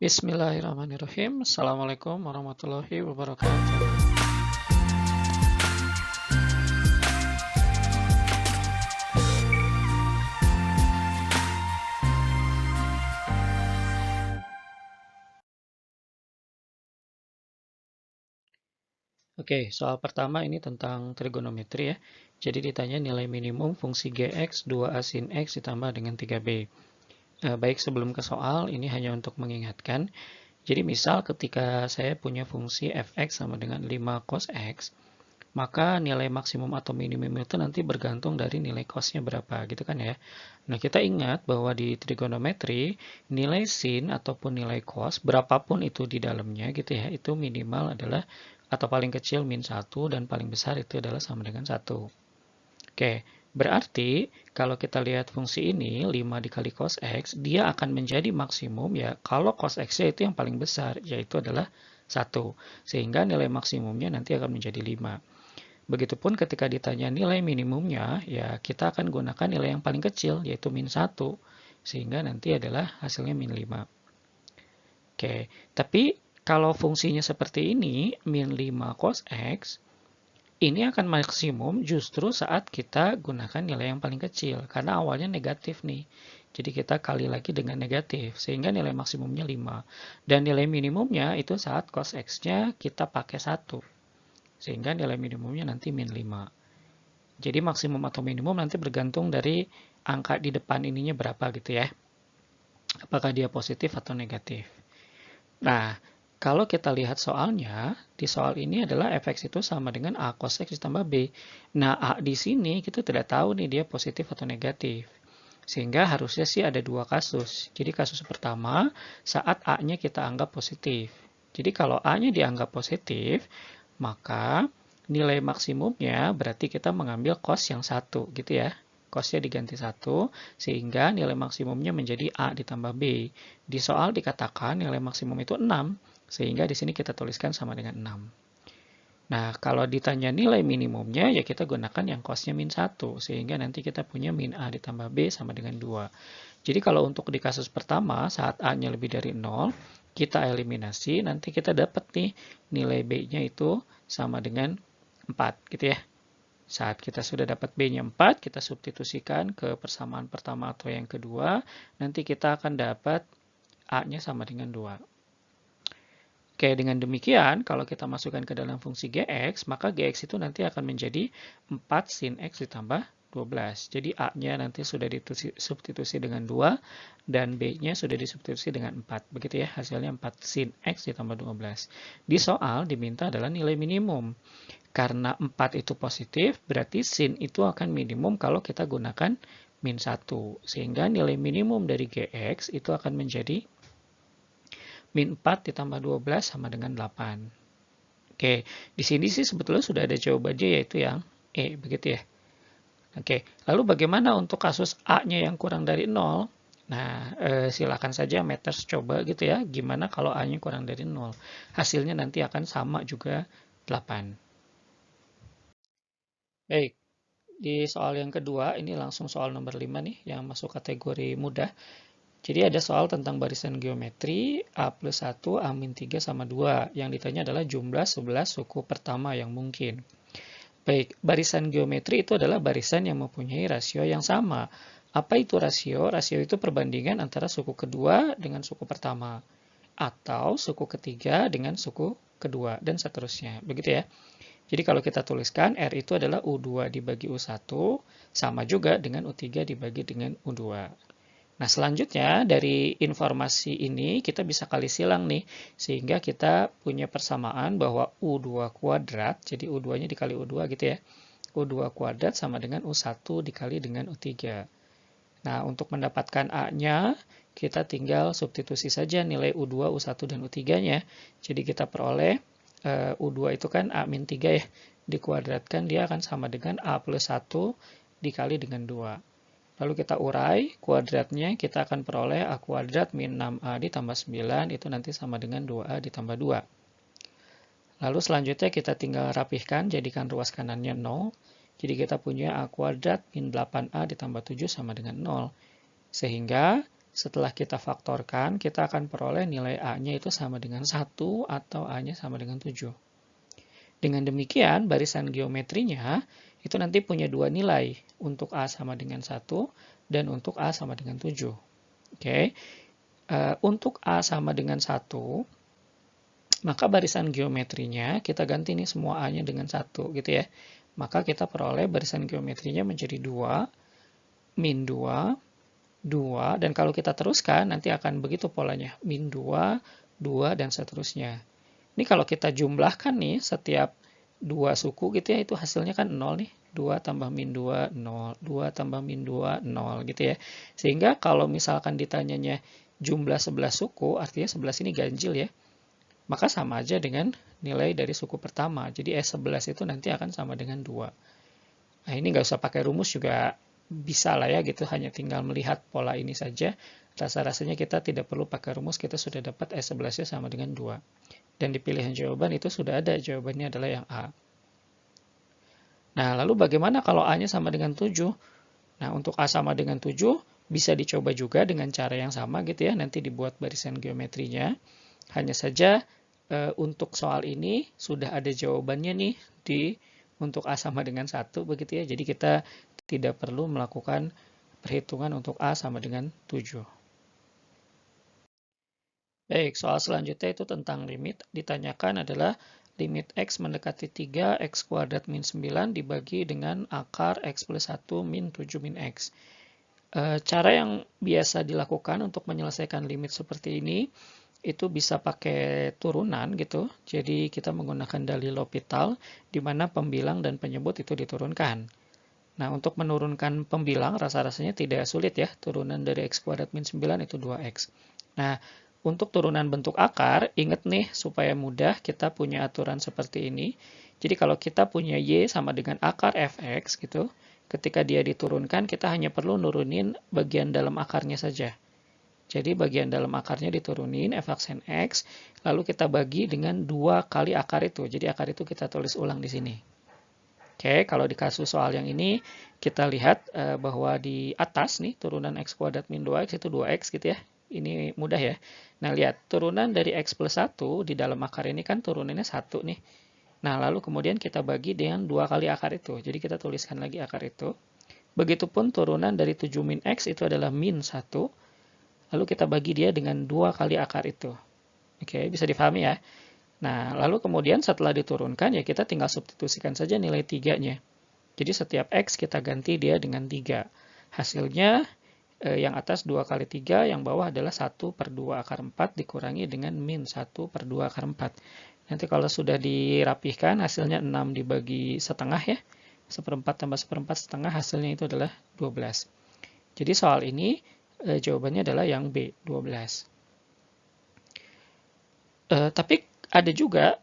Bismillahirrahmanirrahim. Assalamualaikum warahmatullahi wabarakatuh. Oke, soal pertama ini tentang trigonometri ya. Jadi ditanya nilai minimum fungsi gx 2a sin x ditambah dengan 3b. Baik, sebelum ke soal, ini hanya untuk mengingatkan. Jadi misal ketika saya punya fungsi fx sama dengan 5 cos x, maka nilai maksimum atau minimum itu nanti bergantung dari nilai cosnya berapa gitu kan ya. Nah, kita ingat bahwa di trigonometri nilai sin ataupun nilai cos berapapun itu di dalamnya gitu ya, itu minimal adalah atau paling kecil min 1 dan paling besar itu adalah sama dengan 1. Oke, berarti kalau kita lihat fungsi ini 5 dikali cos x, dia akan menjadi maksimum ya kalau cos x-nya itu yang paling besar, yaitu adalah 1. Sehingga nilai maksimumnya nanti akan menjadi 5. Begitupun ketika ditanya nilai minimumnya, ya kita akan gunakan nilai yang paling kecil, yaitu min 1. Sehingga nanti adalah hasilnya min 5. Oke, tapi kalau fungsinya seperti ini, min 5 cos x, ini akan maksimum justru saat kita gunakan nilai yang paling kecil, karena awalnya negatif nih. Jadi kita kali lagi dengan negatif, sehingga nilai maksimumnya 5. Dan nilai minimumnya itu saat cos x-nya kita pakai 1. Sehingga nilai minimumnya nanti min 5. Jadi maksimum atau minimum nanti bergantung dari angka di depan ininya berapa gitu ya. Apakah dia positif atau negatif. Nah, kalau kita lihat soalnya, di soal ini adalah fx itu sama dengan a cos x ditambah b. Nah, a di sini kita tidak tahu nih dia positif atau negatif. Sehingga harusnya sih ada dua kasus. Jadi kasus pertama, saat a-nya kita anggap positif. Jadi kalau a-nya dianggap positif, maka nilai maksimumnya berarti kita mengambil cos yang 1 gitu ya. Cosnya diganti 1, sehingga nilai maksimumnya menjadi A ditambah B. Di soal dikatakan nilai maksimum itu 6, sehingga di sini kita tuliskan sama dengan 6. Nah, kalau ditanya nilai minimumnya, ya kita gunakan yang cosnya min 1, sehingga nanti kita punya min A ditambah B sama dengan 2. Jadi kalau untuk di kasus pertama, saat A-nya lebih dari 0, kita eliminasi, nanti kita dapat nih nilai B-nya itu sama dengan 4, gitu ya. Saat kita sudah dapat B-nya 4, kita substitusikan ke persamaan pertama atau yang kedua, nanti kita akan dapat A-nya sama dengan 2. Oke, dengan demikian, kalau kita masukkan ke dalam fungsi gx, maka gx itu nanti akan menjadi 4 sin x ditambah 12. Jadi A-nya nanti sudah disubstitusi dengan 2, dan B-nya sudah disubstitusi dengan 4. Begitu ya, hasilnya 4 sin x ditambah 12. Di soal diminta adalah nilai minimum. Karena 4 itu positif, berarti sin itu akan minimum kalau kita gunakan min 1. Sehingga nilai minimum dari gx itu akan menjadi min 4 ditambah 12 sama dengan 8. Oke, di sini sih sebetulnya sudah ada jawabannya yaitu yang E, begitu ya. Oke, lalu bagaimana untuk kasus A-nya yang kurang dari 0? Nah, silakan saja Matters coba gitu ya, gimana kalau A-nya kurang dari 0. Hasilnya nanti akan sama juga 8. Baik, di soal yang kedua, ini langsung soal nomor 5 nih, yang masuk kategori mudah. Jadi ada soal tentang barisan geometri, A plus 1, A min 3 sama 2. Yang ditanya adalah jumlah 11 suku pertama yang mungkin. Baik, barisan geometri itu adalah barisan yang mempunyai rasio yang sama. Apa itu rasio? Rasio itu perbandingan antara suku kedua dengan suku pertama. Atau suku ketiga dengan suku kedua, dan seterusnya. Begitu ya. Jadi kalau kita tuliskan, R itu adalah U2 dibagi U1, sama juga dengan U3 dibagi dengan U2. Nah, selanjutnya dari informasi ini kita bisa kali silang nih, sehingga kita punya persamaan bahwa U2 kuadrat, jadi U2-nya dikali U2 gitu ya, U2 kuadrat sama dengan U1 dikali dengan U3. Nah, untuk mendapatkan A-nya, kita tinggal substitusi saja nilai U2, U1, dan U3-nya. Jadi kita peroleh U2 itu kan A min 3 ya, dikuadratkan dia akan sama dengan A plus 1 dikali dengan 2. Lalu kita urai, kuadratnya kita akan peroleh A kuadrat min 6A ditambah 9, itu nanti sama dengan 2A ditambah 2. Lalu selanjutnya kita tinggal rapihkan, jadikan ruas kanannya 0. Jadi kita punya A kuadrat min 8A ditambah 7 sama dengan 0. Sehingga setelah kita faktorkan, kita akan peroleh nilai A-nya itu sama dengan 1 atau A-nya sama dengan 7. Dengan demikian, barisan geometrinya itu nanti punya dua nilai, untuk A sama dengan 1 dan untuk A sama dengan 7. Oke. Untuk A sama dengan 1, maka barisan geometrinya kita ganti nih semua A-nya dengan 1 gitu ya. Maka kita peroleh barisan geometrinya menjadi 2, min 2, 2, dan kalau kita teruskan nanti akan begitu polanya, min 2, 2, dan seterusnya. Ini kalau kita jumlahkan nih setiap dua suku gitu ya, itu hasilnya kan 0 nih. 2 tambah min 2, 0. 2 tambah min 2, 0 gitu ya. Sehingga kalau misalkan ditanyanya jumlah 11 suku, artinya 11 ini ganjil ya. Maka sama aja dengan nilai dari suku pertama. Jadi S11 itu nanti akan sama dengan 2. Nah, ini nggak usah pakai rumus juga bisa lah ya gitu, hanya tinggal melihat pola ini saja. Rasa-rasanya kita tidak perlu pakai rumus, kita sudah dapat S11-nya sama dengan 2. Dan di pilihan jawaban itu sudah ada, jawabannya adalah yang A. Nah, lalu bagaimana kalau A-nya sama dengan 7? Nah, untuk A sama dengan 7, bisa dicoba juga dengan cara yang sama gitu ya, nanti dibuat barisan geometrinya. Hanya saja untuk soal ini sudah ada jawabannya nih untuk A sama dengan 1 begitu ya. Jadi kita tidak perlu melakukan perhitungan untuk A sama dengan 7. Baik, soal selanjutnya itu tentang limit. Ditanyakan adalah limit X mendekati 3, X kuadrat min 9 dibagi dengan akar X plus 1 min 7 min X. Cara yang biasa dilakukan untuk menyelesaikan limit seperti ini, itu bisa pakai turunan gitu. Jadi kita menggunakan dalil L'Hopital, di mana pembilang dan penyebut itu diturunkan. Nah, untuk menurunkan pembilang, rasa-rasanya tidak sulit ya. Turunan dari X kuadrat min 9 itu 2X. Nah, untuk turunan bentuk akar, ingat nih supaya mudah kita punya aturan seperti ini. Jadi kalau kita punya Y sama dengan akar Fx gitu, ketika dia diturunkan kita hanya perlu nurunin bagian dalam akarnya saja. Jadi bagian dalam akarnya diturunin f aksen X, lalu kita bagi dengan 2 kali akar itu. Jadi akar itu kita tulis ulang di sini. Oke, kalau di kasus soal yang ini, kita lihat bahwa di atas nih, turunan X kuadrat min 2X itu 2X gitu ya. Ini mudah ya. Nah, lihat, turunan dari X plus 1 di dalam akar ini kan turunannya 1 nih. Nah, lalu kemudian kita bagi dengan 2 kali akar itu. Jadi kita tuliskan lagi akar itu. Begitupun turunan dari 7 min X itu adalah min 1. Lalu kita bagi dia dengan 2 kali akar itu. Oke, bisa difahami ya. Nah, lalu kemudian setelah diturunkan, ya kita tinggal substitusikan saja nilai 3-nya. Jadi setiap X kita ganti dia dengan 3. Hasilnya yang atas 2 kali 3, yang bawah adalah 1 per 2 akar 4 dikurangi dengan min 1 per 2 akar 4. Nanti kalau sudah dirapihkan, hasilnya 6 dibagi setengah ya. Seperempat tambah seperempat setengah, hasilnya itu adalah 12. Jadi soal ini jawabannya adalah yang B, 12. Tapi ada juga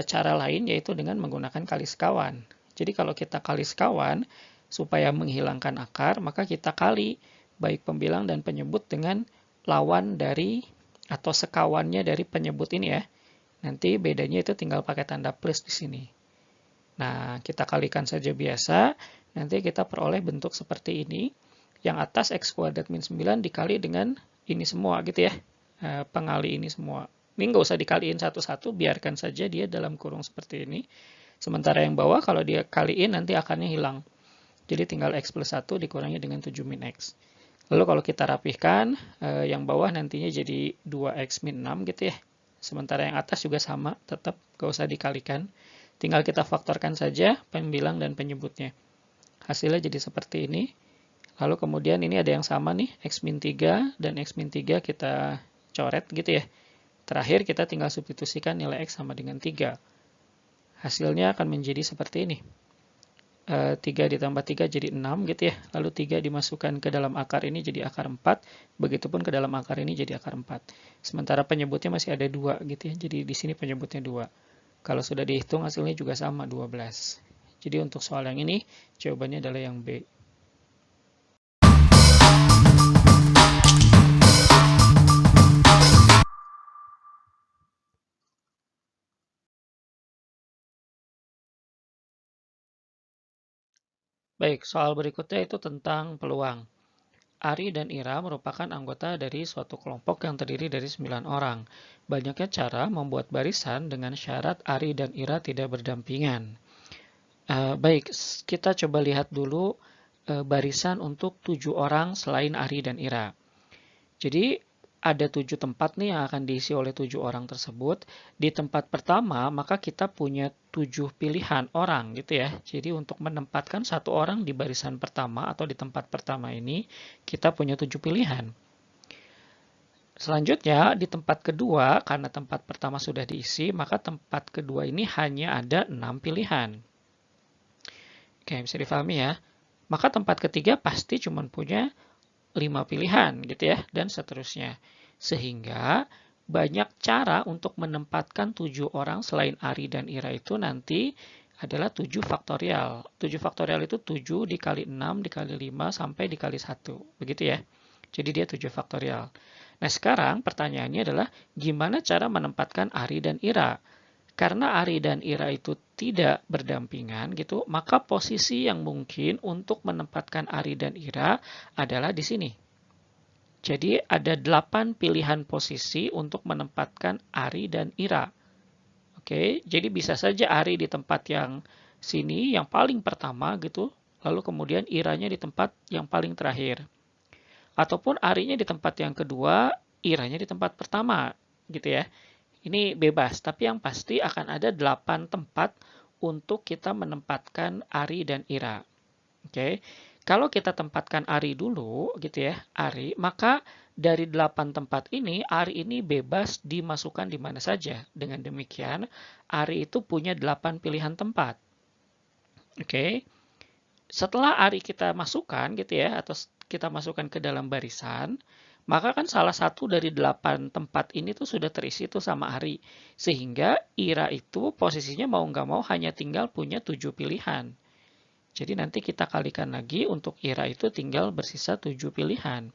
cara lain, yaitu dengan menggunakan kali sekawan. Jadi kalau kita kali sekawan, supaya menghilangkan akar, maka kita kali baik pembilang dan penyebut dengan lawan dari atau sekawannya dari penyebut ini ya. Nanti bedanya itu tinggal pakai tanda plus di sini. Nah, kita kalikan saja biasa, nanti kita peroleh bentuk seperti ini. Yang atas X kuadrat min 9 dikali dengan ini semua gitu ya, pengali ini semua. Ini nggak usah dikaliin satu-satu, biarkan saja dia dalam kurung seperti ini. Sementara yang bawah kalau dia kaliin nanti akarnya hilang. Jadi tinggal X plus 1 dikurangi dengan 7 min X. Lalu kalau kita rapihkan, yang bawah nantinya jadi 2X min 6 gitu ya. Sementara yang atas juga sama, tetap nggak usah dikalikan. Tinggal kita faktorkan saja pembilang dan penyebutnya. Hasilnya jadi seperti ini. Lalu kemudian ini ada yang sama nih, X min 3 dan X min 3 kita coret gitu ya. Terakhir kita tinggal substitusikan nilai X sama dengan 3. Hasilnya akan menjadi seperti ini. 3 ditambah 3 jadi 6 gitu ya. Lalu 3 dimasukkan ke dalam akar ini jadi akar 4. Begitupun ke dalam akar ini jadi akar 4. Sementara penyebutnya masih ada 2 gitu ya. Jadi di sini penyebutnya 2. Kalau sudah dihitung hasilnya juga sama 12. Jadi untuk soal yang ini jawabannya adalah yang B. Baik, soal berikutnya itu tentang peluang. Ari dan Ira merupakan anggota dari suatu kelompok yang terdiri dari 9 orang. Banyaknya cara membuat barisan dengan syarat Ari dan Ira tidak berdampingan. Baik, kita coba lihat dulu barisan untuk 7 orang selain Ari dan Ira. Jadi ada 7 tempat nih yang akan diisi oleh 7 orang tersebut. Di tempat pertama, maka kita punya 7 pilihan orang gitu ya. Jadi untuk menempatkan satu orang di barisan pertama atau di tempat pertama ini, kita punya 7 pilihan. Selanjutnya, di tempat kedua, karena tempat pertama sudah diisi, maka tempat kedua ini hanya ada 6 pilihan. Oke, bisa difahami ya. Maka tempat ketiga pasti cuma punya 5 pilihan gitu ya, dan seterusnya. Sehingga banyak cara untuk menempatkan 7 orang selain Ari dan Ira itu nanti adalah 7 faktorial. 7 faktorial itu 7 dikali 6 dikali 5 sampai dikali 1. Begitu ya. Jadi dia 7 faktorial. Nah sekarang pertanyaannya adalah gimana cara menempatkan Ari dan Ira? Karena Ari dan Ira itu tidak berdampingan gitu, maka posisi yang mungkin untuk menempatkan Ari dan Ira adalah di sini. Jadi ada 8 pilihan posisi untuk menempatkan Ari dan Ira. Oke, jadi bisa saja Ari di tempat yang sini, yang paling pertama gitu, lalu kemudian Iranya di tempat yang paling terakhir. Ataupun Arinya di tempat yang kedua, Iranya di tempat pertama gitu ya. Ini bebas, tapi yang pasti akan ada 8 tempat untuk kita menempatkan Ari dan Ira. Oke. Kalau kita tempatkan Ari dulu gitu ya, Ari, maka dari 8 tempat ini, Ari ini bebas dimasukkan di mana saja. Dengan demikian, Ari itu punya 8 pilihan tempat. Oke. Setelah Ari kita masukkan gitu ya, atau kita masukkan ke dalam barisan, maka kan salah satu dari 8 tempat ini tuh sudah terisi tuh sama Ari. Sehingga Ira itu posisinya mau nggak mau hanya tinggal punya 7 pilihan. Jadi nanti kita kalikan lagi untuk Ira itu tinggal bersisa 7 pilihan.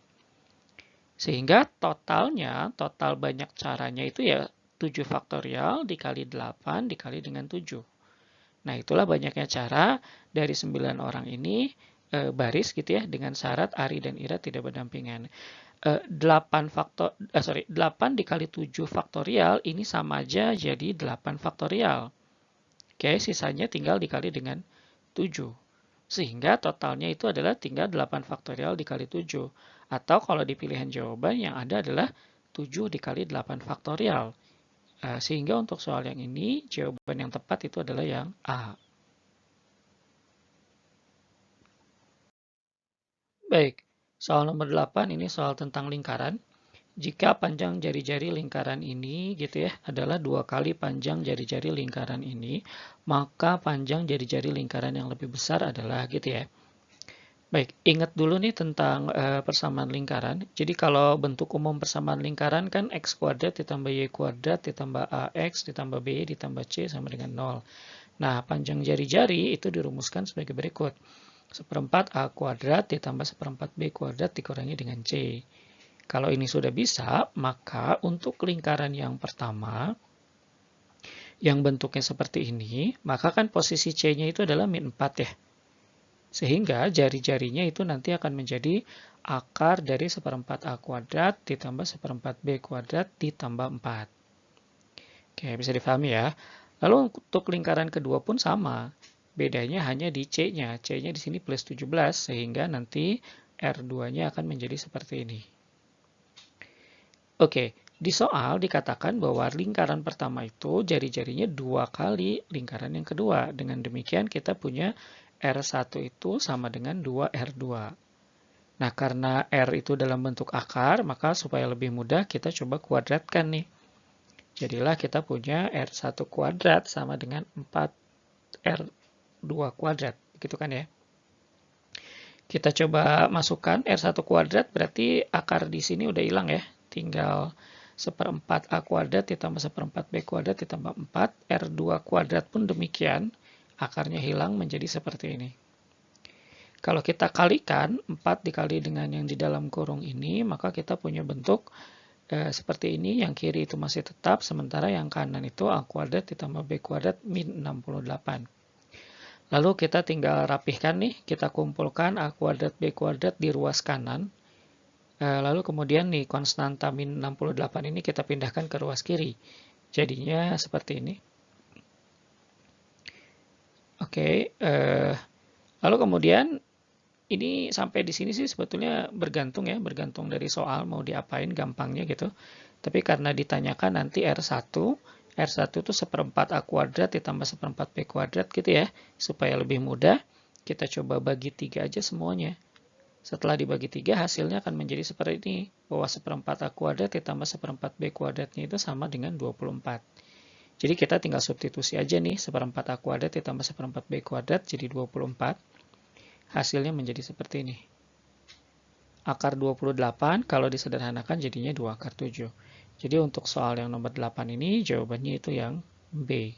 Sehingga totalnya, total banyak caranya itu ya 7 faktorial dikali 8 dikali dengan 7. Nah itulah banyaknya cara dari 9 orang ini baris gitu ya dengan syarat Ari dan Ira tidak berdampingan. 8 dikali 7 faktorial ini sama aja jadi 8 faktorial. Oke, sisanya tinggal dikali dengan 7. Sehingga totalnya itu adalah tinggal 8 faktorial dikali 7. Atau kalau di pilihan jawaban yang ada adalah 7 dikali 8 faktorial. Sehingga untuk soal yang ini, jawaban yang tepat itu adalah yang A. Baik, soal nomor 8 ini soal tentang lingkaran. Jika panjang jari-jari lingkaran ini gitu ya adalah 2 kali panjang jari-jari lingkaran ini, maka panjang jari-jari lingkaran yang lebih besar adalah gitu ya. Baik, ingat dulu nih tentang persamaan lingkaran. Jadi kalau bentuk umum persamaan lingkaran kan x kuadrat ditambah y kuadrat ditambah ax ditambah b ditambah c sama dengan 0. Nah, panjang jari-jari itu dirumuskan sebagai berikut. 1/4 a kuadrat ditambah 1/4 b kuadrat dikurangi dengan c. Kalau ini sudah bisa, maka untuk lingkaran yang pertama, yang bentuknya seperti ini, maka kan posisi C-nya itu adalah min 4 ya. Sehingga jari-jarinya itu nanti akan menjadi akar dari 1/4 A kuadrat ditambah 1/4 B kuadrat ditambah 4. Oke, bisa difahami ya. Lalu untuk lingkaran kedua pun sama. Bedanya hanya di C-nya. C-nya di sini plus 17, sehingga nanti R2-nya akan menjadi seperti ini. Oke, di soal dikatakan bahwa lingkaran pertama itu jari-jarinya 2 kali lingkaran yang kedua. Dengan demikian kita punya R1 itu sama dengan 2R2. Nah, karena R itu dalam bentuk akar, maka supaya lebih mudah kita coba kuadratkan nih. Jadilah kita punya R1 kuadrat sama dengan 4R2 kuadrat. Gitu kan ya. Kita coba masukkan R1 kuadrat, berarti akar di sini udah hilang ya. Tinggal 1/4 A kuadrat ditambah 1/4 B kuadrat ditambah 4. R2 kuadrat pun demikian. Akarnya hilang menjadi seperti ini. Kalau kita kalikan 4 dikali dengan yang di dalam kurung ini, maka kita punya bentuk seperti ini. Yang kiri itu masih tetap, sementara yang kanan itu A kuadrat ditambah B kuadrat min 68. Lalu kita tinggal rapihkan nih, kita kumpulkan A kuadrat B kuadrat di ruas kanan. Lalu kemudian nih konstanta min 68 ini kita pindahkan ke ruas kiri. Jadinya seperti ini. Oke, lalu kemudian ini sampai di sini sih sebetulnya bergantung ya, bergantung dari soal mau diapain gampangnya gitu. Tapi karena ditanyakan nanti R1 itu seperempat A kuadrat ditambah seperempat B kuadrat gitu ya, supaya lebih mudah, kita coba bagi 3 aja semuanya. Setelah dibagi 3, hasilnya akan menjadi seperti ini, bahwa seperempat A kuadrat ditambah seperempat B kuadratnya itu sama dengan 24. Jadi kita tinggal substitusi aja nih, seperempat A kuadrat ditambah seperempat B kuadrat jadi 24. Hasilnya menjadi seperti ini. Akar 28 kalau disederhanakan jadinya 2 akar 7. Jadi untuk soal yang nomor 8 ini jawabannya itu yang B.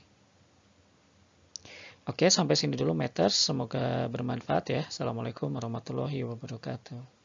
Oke, sampai sini dulu Matters. Semoga bermanfaat ya. Assalamualaikum warahmatullahi wabarakatuh.